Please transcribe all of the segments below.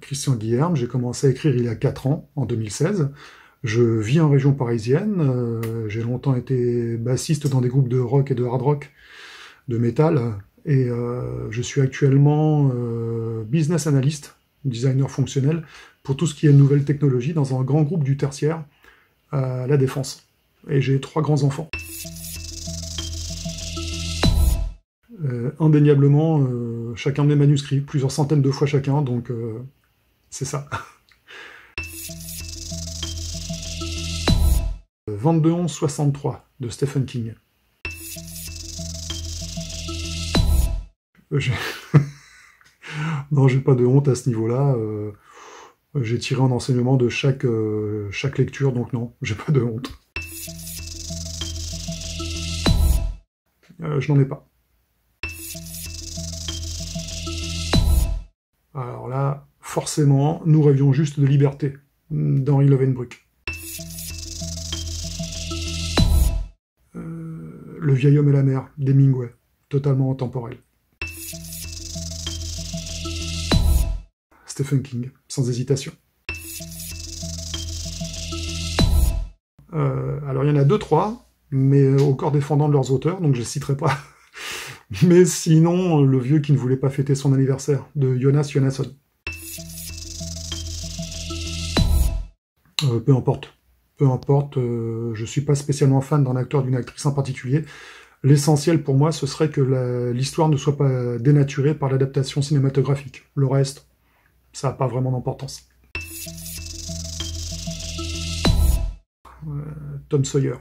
Christian Guilherme, j'ai commencé à écrire il y a 4 ans, en 2016. Je vis en région parisienne, j'ai longtemps été bassiste dans des groupes de rock et de hard rock, de métal, et je suis actuellement business analyst, designer fonctionnel, pour tout ce qui est nouvelles technologies dans un grand groupe du tertiaire à La Défense. Et j'ai 3 grands-enfants. Indéniablement, chacun de mes manuscrits, plusieurs centaines de fois chacun, donc c'est ça. 22-11-63 de Stephen King. Non, j'ai pas de honte à ce niveau-là. J'ai tiré un enseignement de chaque lecture, donc non, j'ai pas de honte. Je n'en ai pas. Alors là, forcément, nous rêvions juste de liberté, d'Henri Lovenbruck. Le vieil homme et la mer, d'Hemingway, totalement intemporel. Stephen King, sans hésitation. Alors il y en a 2-3, mais au corps défendant de leurs auteurs, donc je ne les citerai pas. Mais sinon, le vieux qui ne voulait pas fêter son anniversaire, de Jonas Jonasson. Peu importe. Peu importe, je suis pas spécialement fan d'un acteur, d'une actrice en particulier. L'essentiel pour moi, ce serait que l'histoire ne soit pas dénaturée par l'adaptation cinématographique. Le reste, ça n'a pas vraiment d'importance. Tom Sawyer.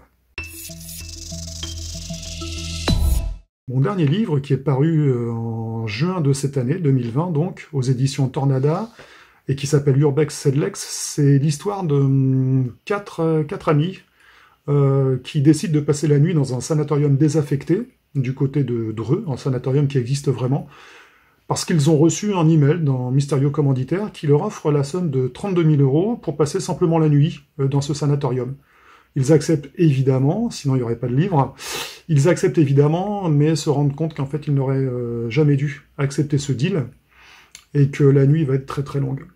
Mon dernier livre, qui est paru en juin de cette année, 2020, donc, aux éditions Tornada, et qui s'appelle Urbex Sedlex, c'est l'histoire de quatre amis qui décident de passer la nuit dans un sanatorium désaffecté, du côté de Dreux, un sanatorium qui existe vraiment, parce qu'ils ont reçu un email d'un mystérieux commanditaire qui leur offre la somme de 32 000 € pour passer simplement la nuit dans ce sanatorium. Ils acceptent évidemment, sinon il n'y aurait pas de livre, ils acceptent évidemment, mais se rendent compte qu'en fait ils n'auraient jamais dû accepter ce deal, et que la nuit va être très très longue.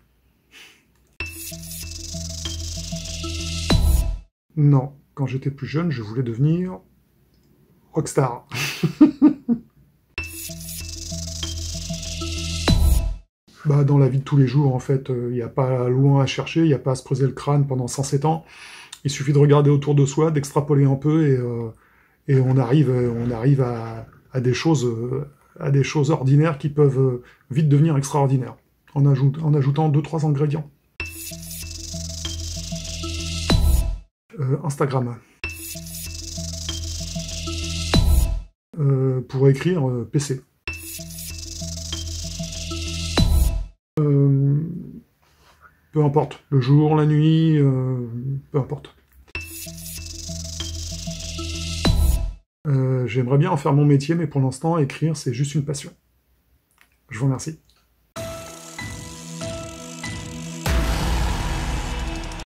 Non, quand j'étais plus jeune, je voulais devenir rockstar. Bah, dans la vie de tous les jours, en fait, il n'y a pas loin à chercher, il n'y a pas à se creuser le crâne pendant 107 ans. Il suffit de regarder autour de soi, d'extrapoler un peu, et on arrive à des choses ordinaires qui peuvent vite devenir extraordinaires, en ajoutant 2-3 ingrédients. Instagram. Pour écrire, PC. Peu importe, le jour, la nuit, peu importe. J'aimerais bien en faire mon métier, mais pour l'instant, écrire, c'est juste une passion. Je vous remercie.